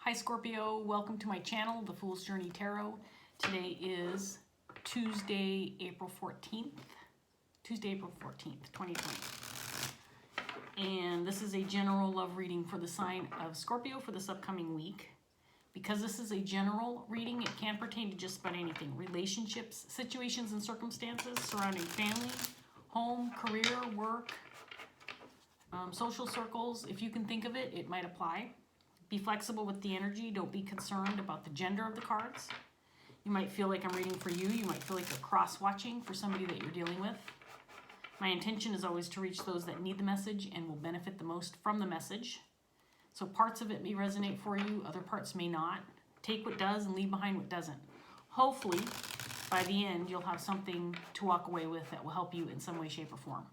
Hi Scorpio, welcome to my channel, The Fool's Journey Tarot. Today is Tuesday, April 14th. Tuesday, April 14th, 2020. And this is a general love reading for the sign of Scorpio for this upcoming week. Because this is a general reading, it can pertain to just about anything. Relationships, situations and circumstances surrounding family, home, career, work, social circles. If you can think of it, it might apply. Be flexible with the energy. Don't be concerned about the gender of the cards. You might feel like I'm reading for you. You might feel like a cross-watching for somebody that you're dealing with. My intention is always to reach those that need the message and will benefit the most from the message. So parts of it may resonate for you, other parts may not. Take what does and leave behind what doesn't. Hopefully, by the end, you'll have something to walk away with that will help you in some way, shape, or form.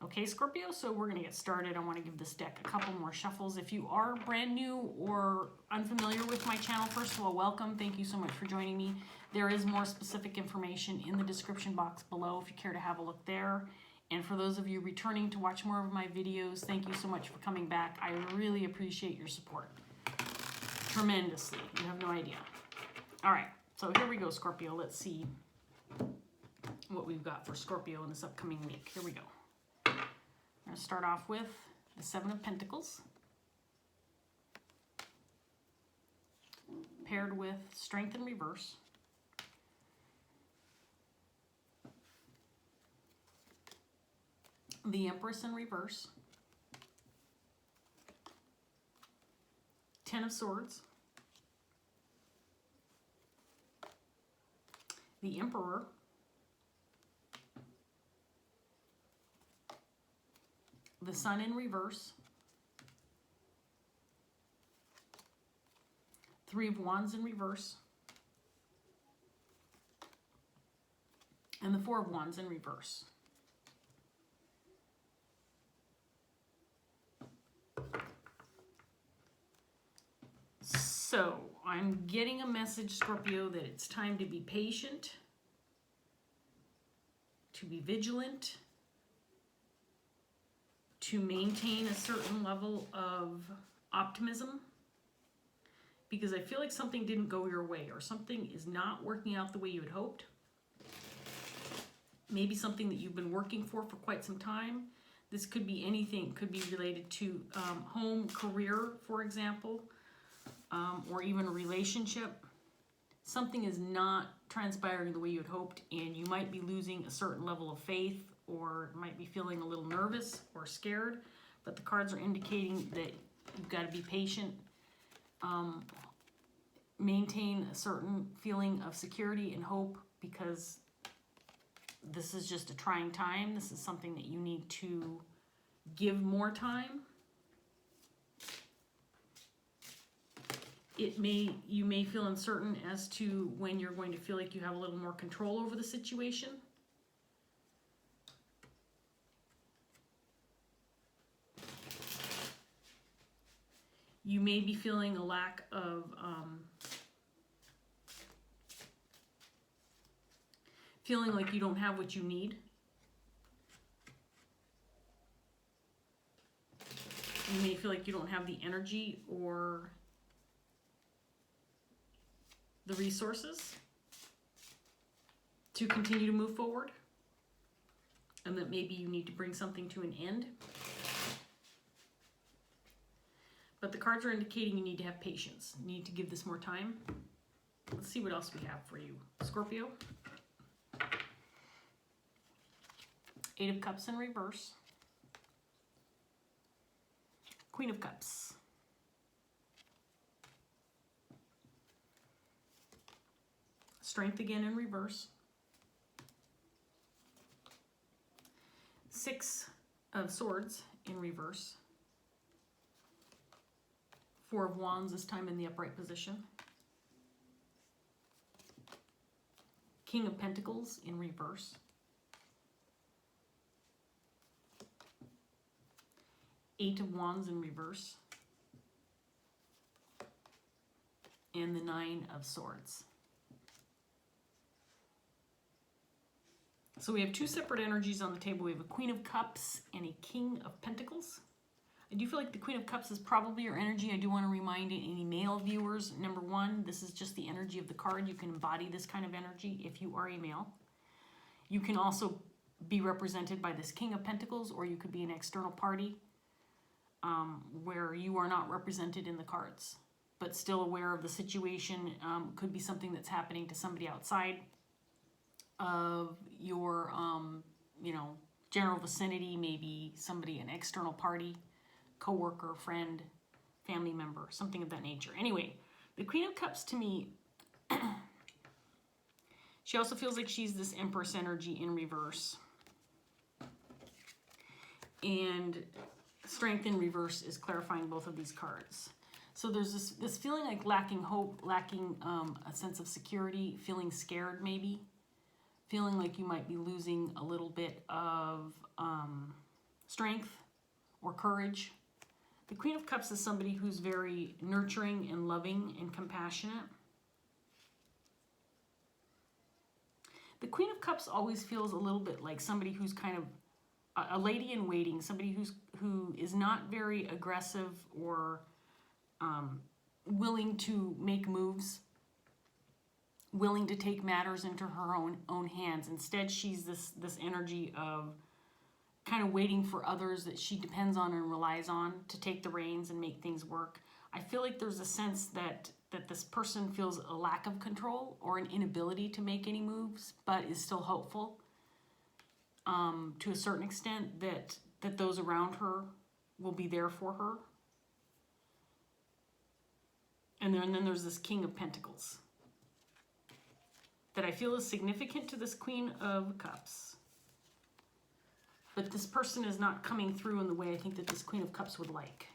Okay, Scorpio, so we're going to get started. I want to give this deck a couple more shuffles. If you are brand new or unfamiliar with my channel, first of all, welcome. Thank you so much for joining me. There is more specific information in the description box below if you care to have a look there. And for those of you returning to watch more of my videos, thank you so much for coming back. I really appreciate your support tremendously. You have no idea. All right, so here we go, Scorpio. Let's see what we've got for Scorpio in this upcoming week. Here we go. I'm going to start off with the Seven of Pentacles, paired with Strength in reverse, the Empress in reverse, Ten of Swords, the Emperor, the Sun in reverse, Three of Wands in reverse, and the Four of Wands in reverse. So I'm getting a message, Scorpio, that it's time to be patient, to be vigilant, to maintain a certain level of optimism, because I feel like something didn't go your way or something is not working out the way you had hoped. Maybe something that you've been working for quite some time. This could be anything. It could be related to home, career, for example, or even a relationship. Something is not transpiring the way you had hoped, and you might be losing a certain level of faith or might be feeling a little nervous or scared, but the cards are indicating that you've got to be patient, maintain a certain feeling of security and hope, because this is just a trying time. This is something that you need to give more time. You may feel uncertain as to when you're going to feel like you have a little more control over the situation. You may be feeling a lack of feeling like you don't have what you need. You may feel like you don't have the energy or the resources to continue to move forward, and that maybe you need to bring something to an end. But the cards are indicating you need to have patience. You need to give this more time. Let's see what else we have for you, Scorpio. Eight of Cups in reverse. Queen of Cups. Strength again in reverse. Six of Swords in reverse. Four of Wands, this time in the upright position. King of Pentacles in reverse. Eight of Wands in reverse. And the Nine of Swords. So we have two separate energies on the table. We have a Queen of Cups and a King of Pentacles. I do feel like the Queen of Cups is probably your energy. I do want to remind any male viewers, number one, this is just the energy of the card. You can embody this kind of energy if you are a male. You can also be represented by this King of Pentacles, or you could be an external party where you are not represented in the cards, but still aware of the situation. Could be something that's happening to somebody outside of your, general vicinity, maybe somebody, an external party, coworker, friend, family member, something of that nature. Anyway, the Queen of Cups to me, she also feels like she's this Empress energy in reverse. And Strength in reverse is clarifying both of these cards. So there's this feeling like lacking hope, lacking a sense of security, feeling scared maybe, feeling like you might be losing a little bit of strength or courage. The Queen of Cups is somebody who's very nurturing and loving and compassionate. The Queen of Cups always feels a little bit like somebody who's kind of a lady in waiting, somebody who is not very aggressive or willing to make moves, willing to take matters into her own hands. Instead, she's this energy of kind of waiting for others that she depends on and relies on to take the reins and make things work. I feel like there's a sense that this person feels a lack of control or an inability to make any moves, but is still hopeful to a certain extent that those around her will be there for her. And then there's this King of Pentacles that I feel is significant to this Queen of Cups. But this person is not coming through in the way I think that this Queen of Cups would like.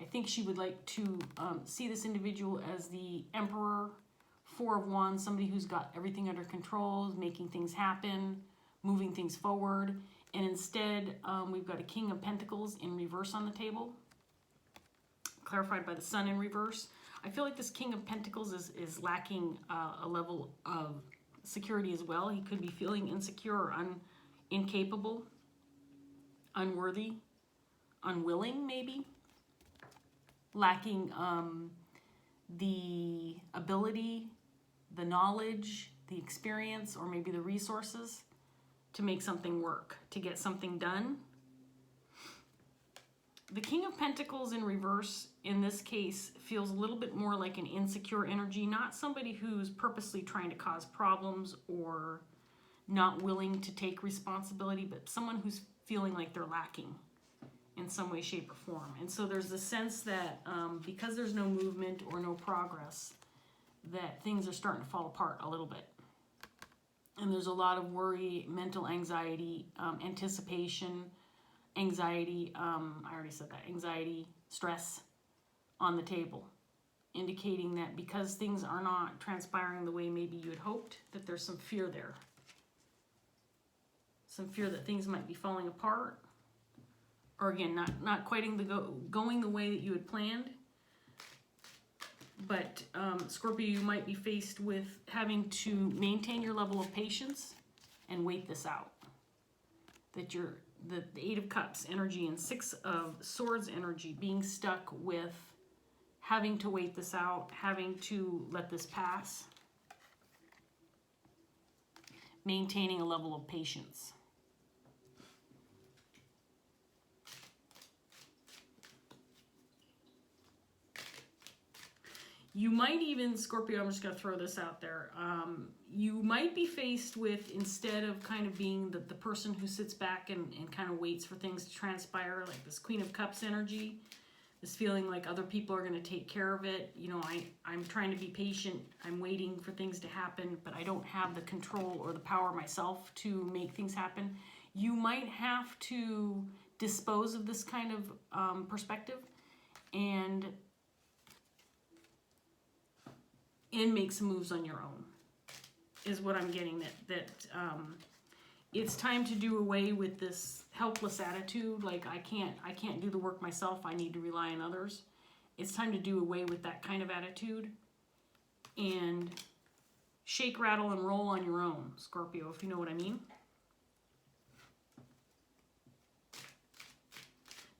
I think she would like to see this individual as the Emperor, Four of Wands, somebody who's got everything under control, making things happen, moving things forward. And instead, we've got a King of Pentacles in reverse on the table, clarified by the Sun in reverse. I feel like this King of Pentacles is lacking a level of security as well. He could be feeling insecure or incapable, unworthy, unwilling maybe, lacking the ability, the knowledge, the experience, or maybe the resources to make something work, to get something done. The King of Pentacles in reverse, in this case, feels a little bit more like an insecure energy, not somebody who's purposely trying to cause problems or not willing to take responsibility, but someone who's feeling like they're lacking in some way, shape, or form. And so there's a sense that because there's no movement or no progress, that things are starting to fall apart a little bit. And there's a lot of worry, mental anxiety, anticipation, anxiety, I already said that, anxiety, stress on the table, indicating that because things are not transpiring the way maybe you had hoped, that there's some fear there. Some fear that things might be falling apart, or again, not quite going the way that you had planned. But Scorpio, you might be faced with having to maintain your level of patience and wait this out. That the Eight of Cups energy and Six of Swords energy being stuck with having to wait this out, having to let this pass, maintaining a level of patience. You might even, Scorpio, I'm just going to throw this out there, you might be faced with, instead of kind of being the person who sits back and kind of waits for things to transpire, like this Queen of Cups energy, this feeling like other people are going to take care of it. You know, I'm trying to be patient, I'm waiting for things to happen, but I don't have the control or the power myself to make things happen. You might have to dispose of this kind of perspective and make some moves on your own, is what I'm getting. That it's time to do away with this helpless attitude, like I can't do the work myself, I need to rely on others. It's time to do away with that kind of attitude and shake, rattle, and roll on your own, Scorpio, if you know what I mean.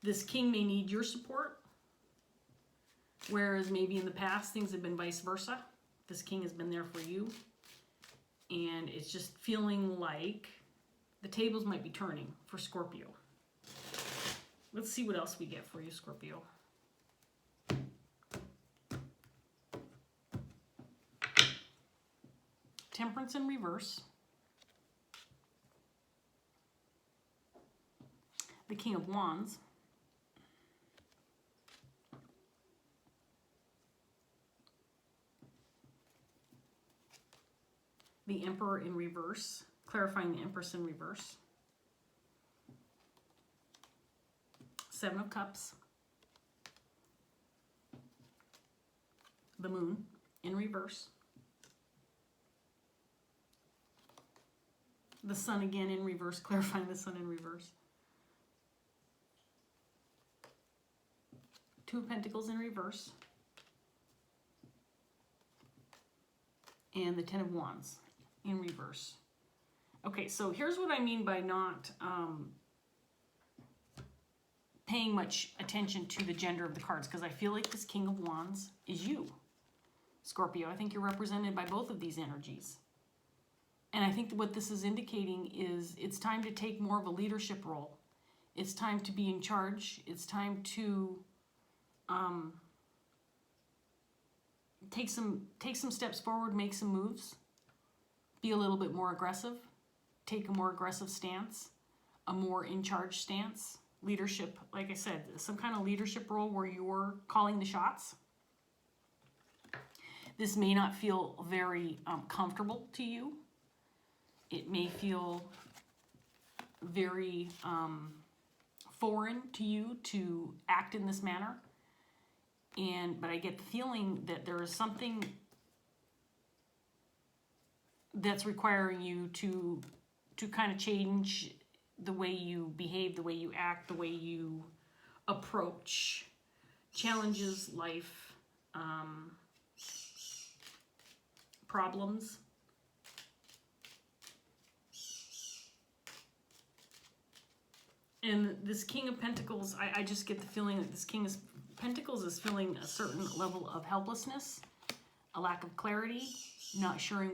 This king may need your support, whereas maybe in the past things have been vice versa. This king has been there for you, and it's just feeling like the tables might be turning for Scorpio. Let's see what else we get for you, Scorpio. Temperance in reverse. The King of Wands. The Emperor in reverse, clarifying the Empress in reverse. Seven of Cups. The Moon in reverse. The Sun again in reverse, clarifying the Sun in reverse. Two of Pentacles in reverse. And the Ten of Wands in reverse. Okay, so here's what I mean by not paying much attention to the gender of the cards, because I feel like this King of Wands is you, Scorpio. I think you're represented by both of these energies. And I think what this is indicating is it's time to take more of a leadership role. It's time to be in charge. It's time to take some steps forward, make some moves, be a little bit more aggressive, take a more aggressive stance, a more in charge stance, leadership, like I said, some kind of leadership role where you're calling the shots. This may not feel very comfortable to you. It may feel very foreign to you to act in this manner. But I get the feeling that there is something that's requiring you to kind of change the way you behave, the way you act, the way you approach challenges, life, problems. And this King of Pentacles, I just get the feeling that this King of Pentacles is feeling a certain level of helplessness, a lack of clarity, not sure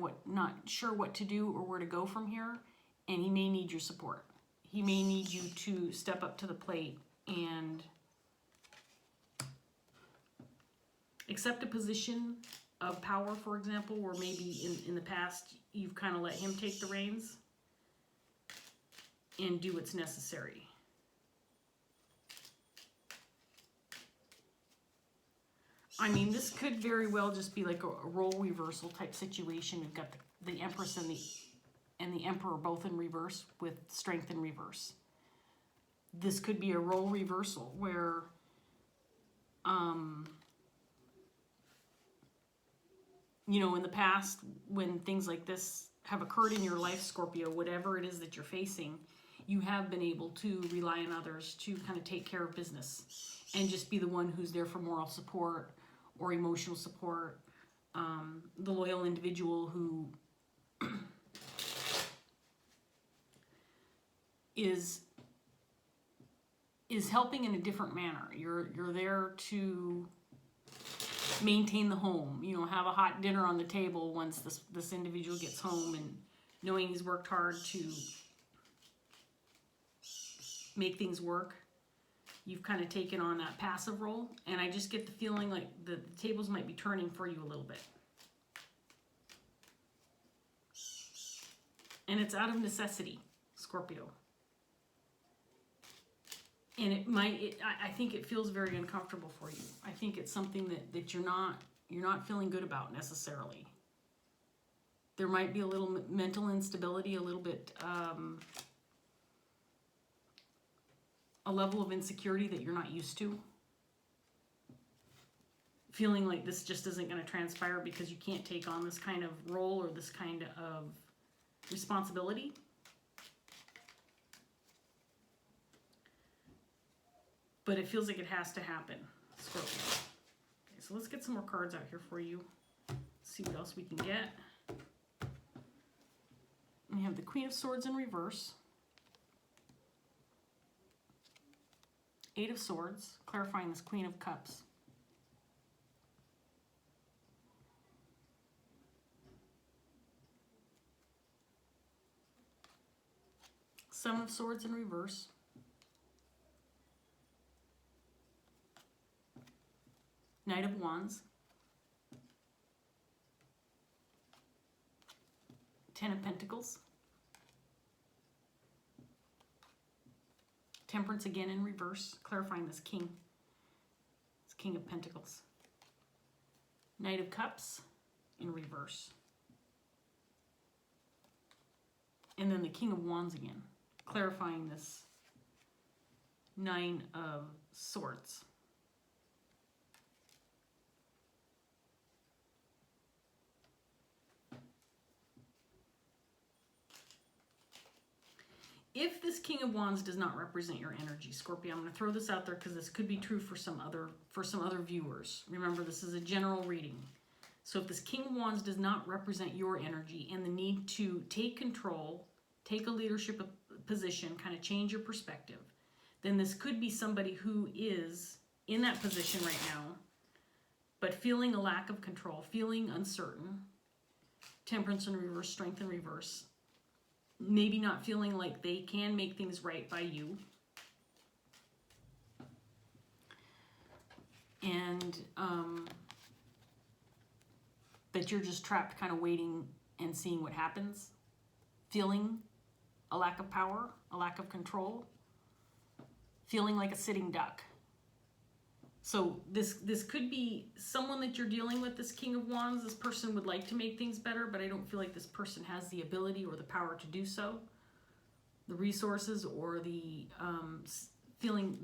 what to do or where to go from here, and he may need your support. He may need you to step up to the plate and accept a position of power, for example, where maybe in the past you've kind of let him take the reins and do what's necessary. I mean, this could very well just be like a role reversal type situation. We've got the Empress and the Emperor both in reverse with Strength in reverse. This could be a role reversal where you know, in the past when things like this have occurred in your life, Scorpio, whatever it is that you're facing, you have been able to rely on others to kind of take care of business and just be the one who's there for moral support or emotional support, the loyal individual who is helping in a different manner. You're there to maintain the home, you know, have a hot dinner on the table once this individual gets home, and knowing he's worked hard to make things work. You've kind of taken on that passive role, and I just get the feeling like the tables might be turning for you a little bit. And it's out of necessity, Scorpio. And I think it feels very uncomfortable for you. I think it's something that you're not feeling good about necessarily. There might be a little mental instability, a little bit a level of insecurity that you're not used to. Feeling like this just isn't going to transpire because you can't take on this kind of role or this kind of responsibility. But it feels like it has to happen, Scorpio. Okay, so let's get some more cards out here for you. See what else we can get. We have the Queen of Swords in reverse. Eight of Swords, clarifying this Queen of Cups. Seven of Swords in reverse. Knight of Wands. Ten of Pentacles. Temperance again in reverse, clarifying this King. It's King of Pentacles. Knight of Cups in reverse. And then the King of Wands again, clarifying this Nine of Swords. If this King of Wands does not represent your energy, Scorpio, I'm going to throw this out there because this could be true for some other viewers. Remember, this is a general reading. So if this King of Wands does not represent your energy and the need to take control, take a leadership position, kind of change your perspective, then this could be somebody who is in that position right now, but feeling a lack of control, feeling uncertain. Temperance in reverse, Strength in reverse. Maybe not feeling like they can make things right by you. And that you're just trapped kind of waiting and seeing what happens. Feeling a lack of power, a lack of control. Feeling like a sitting duck. So this could be someone that you're dealing with, this King of Wands. This person would like to make things better, but I don't feel like this person has the ability or the power to do so. The resources or the feeling,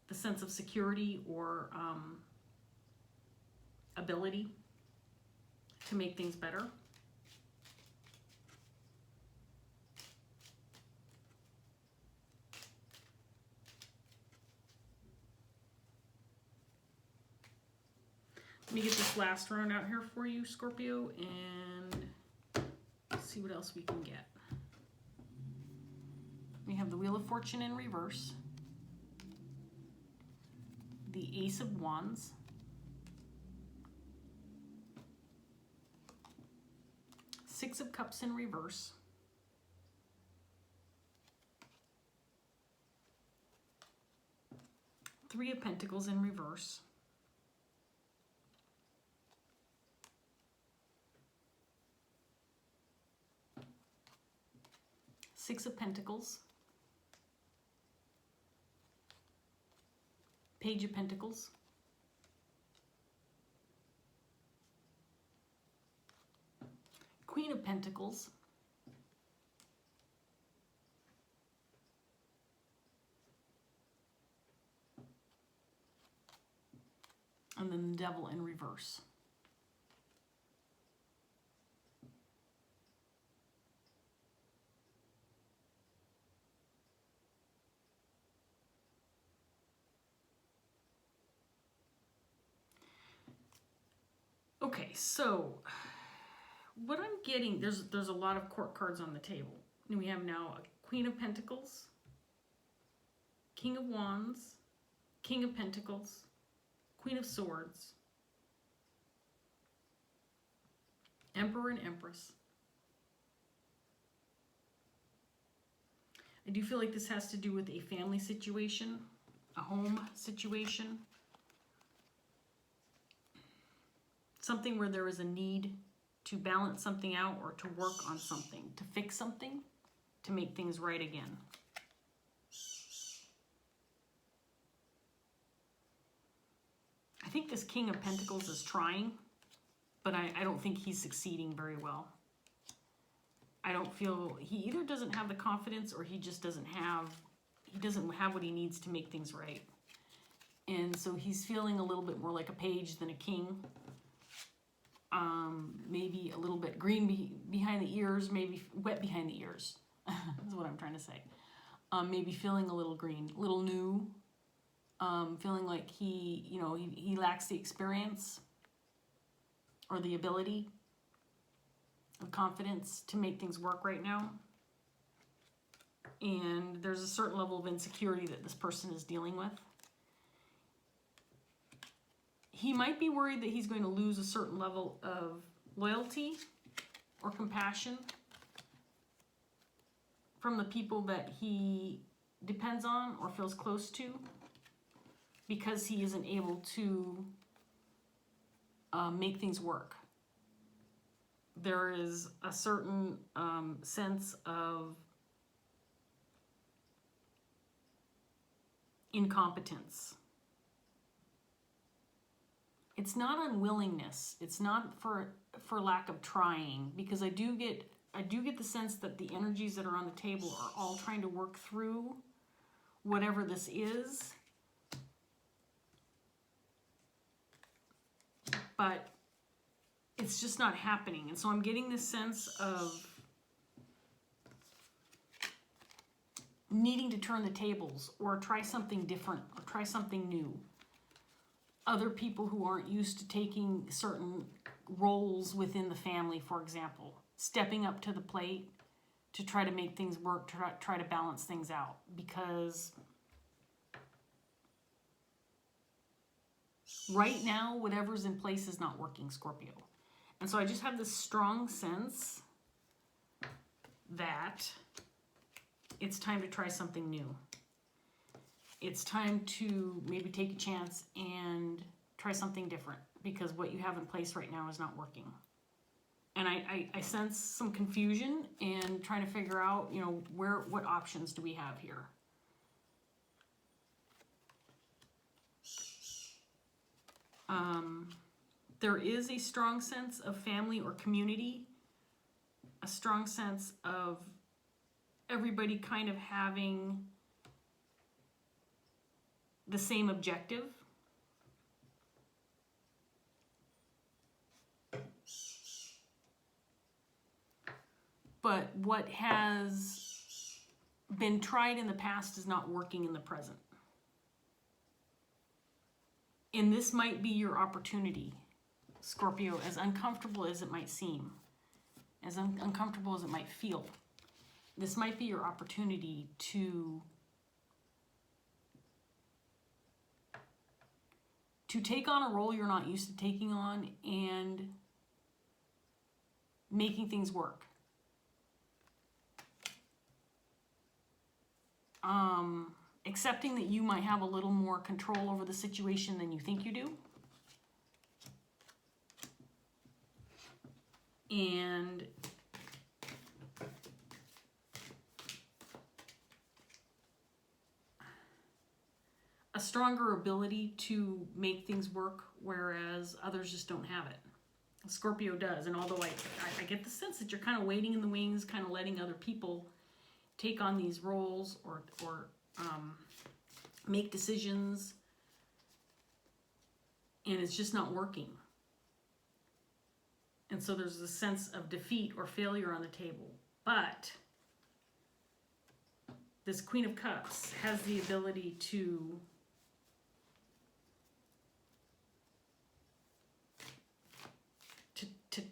the sense of security or ability to make things better. Let me get this last round out here for you, Scorpio, and see what else we can get. We have the Wheel of Fortune in reverse, the Ace of Wands, Six of Cups in reverse, Three of Pentacles in reverse, Six of Pentacles, Page of Pentacles, Queen of Pentacles, and then the Devil in reverse. Okay, so what I'm getting, there's a lot of court cards on the table. And we have now a Queen of Pentacles, King of Wands, King of Pentacles, Queen of Swords, Emperor and Empress. I do feel like this has to do with a family situation, a home situation. Something where there is a need to balance something out or to work on something, to fix something, to make things right again. I think this King of Pentacles is trying, but I don't think he's succeeding very well. I don't feel, he either doesn't have the confidence or he just doesn't have what he needs to make things right. And so he's feeling a little bit more like a page than a king. Maybe a little bit green behind the ears, maybe wet behind the ears. That's what I'm trying to say. Maybe feeling a little green, a little new. Feeling like he lacks the experience or the ability, the confidence to make things work right now. And there's a certain level of insecurity that this person is dealing with. he might be worried that he's going to lose a certain level of loyalty or compassion from the people that he depends on or feels close to, because he isn't able to make things work. There is a certain sense of incompetence. It's not unwillingness. It's not for lack of trying, because I do get the sense that the energies that are on the table are all trying to work through whatever this is. But it's just not happening. And so I'm getting this sense of needing to turn the tables or try something different or try something new. Other people who aren't used to taking certain roles within the family, for example, stepping up to the plate to try to make things work, to try to balance things out, because right now, whatever's in place is not working, Scorpio. And so I just have this strong sense that it's time to try something new. It's time to maybe take a chance and try something different, because what you have in place right now is not working. And I sense some confusion and trying to figure out, you know, what options do we have here? There is a strong sense of family or community, a strong sense of everybody kind of having the same objective. But what has been tried in the past is not working in the present. And this might be your opportunity, Scorpio, as uncomfortable as it might seem, as uncomfortable as it might feel. This might be your opportunity to take on a role you're not used to taking on and making things work. Accepting that you might have a little more control over the situation than you think you do. And a stronger ability to make things work, whereas others just don't have it. Scorpio does. And although I get the sense that you're kind of waiting in the wings, kind of letting other people take on these roles or make decisions, and it's just not working. And so there's a sense of defeat or failure on the table. But this Queen of Cups has the ability to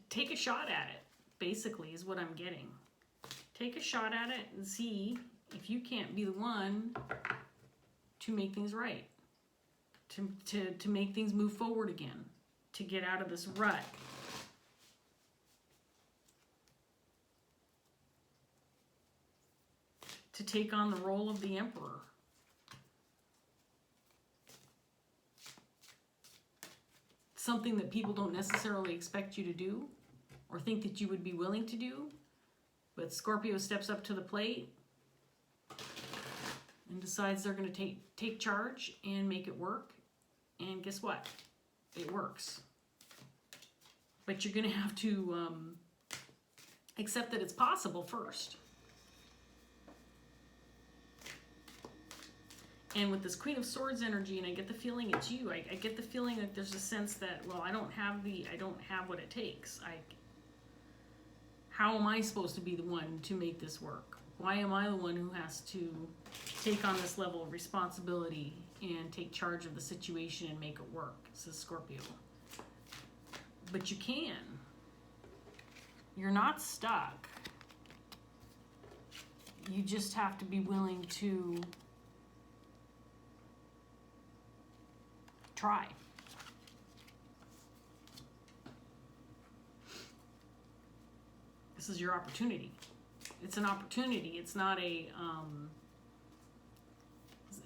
take a shot at it, basically, is what I'm getting. Take a shot at it and see if you can't be the one to make things right, to make things move forward again, to get out of this rut. To take on the role of the Emperor. Something that people don't necessarily expect you to do or think that you would be willing to do. But Scorpio steps up to the plate and decides they're going to take charge and make it work. And guess what? It works. But you're going to have to accept that it's possible first. And with this Queen of Swords energy, and I get the feeling it's you, I get the feeling that there's a sense that, well, I don't have what it takes. How am I supposed to be the one to make this work? Why am I the one who has to take on this level of responsibility and take charge of the situation and make it work, says Scorpio. But you can. You're not stuck. You just have to be willing to try. this is your opportunity. It's an opportunity. It's not a,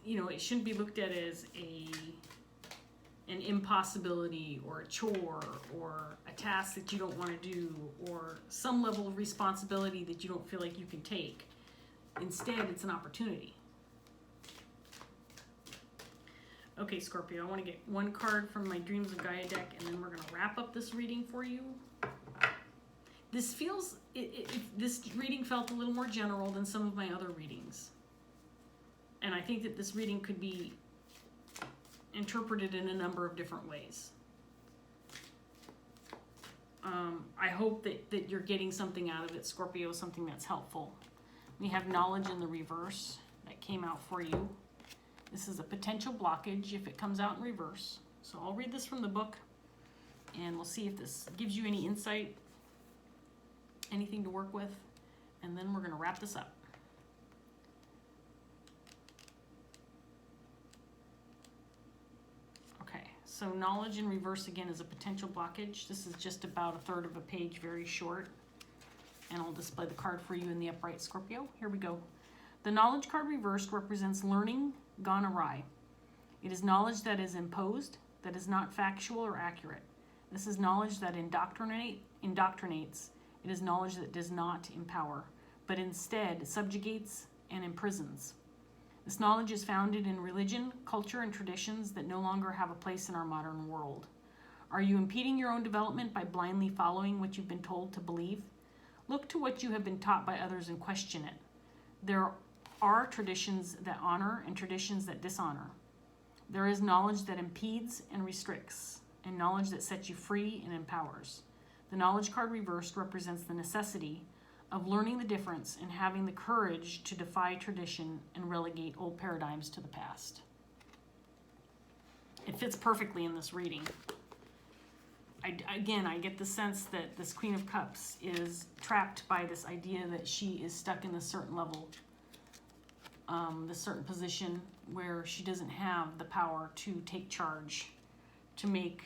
it shouldn't be looked at as an impossibility or a chore or a task that you don't want to do or some level of responsibility that you don't feel like you can take. Instead, it's an opportunity. Okay, Scorpio, I want to get one card from my Dreams of Gaia deck, and then we're going to wrap up this reading for you. This feels, this reading felt a little more general than some of my other readings. And I think that this reading could be interpreted in a number of different ways. I hope that you're getting something out of it, Scorpio, something that's helpful. We have knowledge in the reverse that came out for you. This is a potential blockage if it comes out in reverse. So I'll read this from the book, and we'll see if this gives you any insight, anything to work with, and then we're going to wrap this up. Okay, so knowledge in reverse again is a potential blockage. This is just about a third of a page, very short. And I'll display the card for you in the upright, Scorpio. Here we go. The knowledge card reversed represents learning gone awry. It is knowledge that is imposed, that is not factual or accurate. This is knowledge that indoctrinates. It is knowledge that does not empower, but instead subjugates and imprisons. This knowledge is founded in religion, culture, and traditions that no longer have a place in our modern world. Are you impeding your own development by blindly following what you've been told to believe? Look to what you have been taught by others and question it. There are traditions that honor and traditions that dishonor. There is knowledge that impedes and restricts, and knowledge that sets you free and empowers. The knowledge card reversed represents the necessity of learning the difference and having the courage to defy tradition and relegate old paradigms to the past. It fits perfectly in this reading. I get the sense that this Queen of Cups is trapped by this idea that she is stuck in this certain level, this certain position where she doesn't have the power to take charge, to make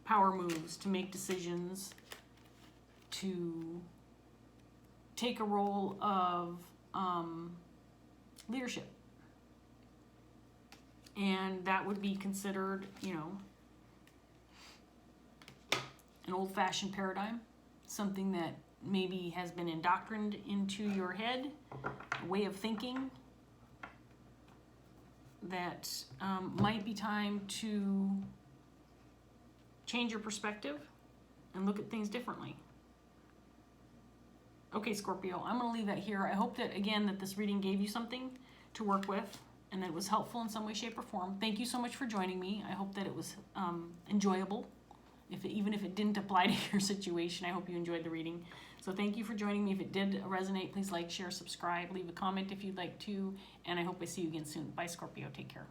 power moves, to make decisions, to take a role of leadership. And that would be considered, an old-fashioned paradigm, something that maybe has been indoctrined into your head, a way of thinking that might be time to change your perspective and look at things differently. Okay, Scorpio, I'm going to leave that here. I hope that, again, that this reading gave you something to work with and that it was helpful in some way, shape, or form. Thank you so much for joining me. I hope that it was enjoyable. Even if it didn't apply to your situation, I hope you enjoyed the reading. So thank you for joining me. If it did resonate, please like, share, subscribe, leave a comment if you'd like to, and I hope I see you again soon. Bye, Scorpio. Take care.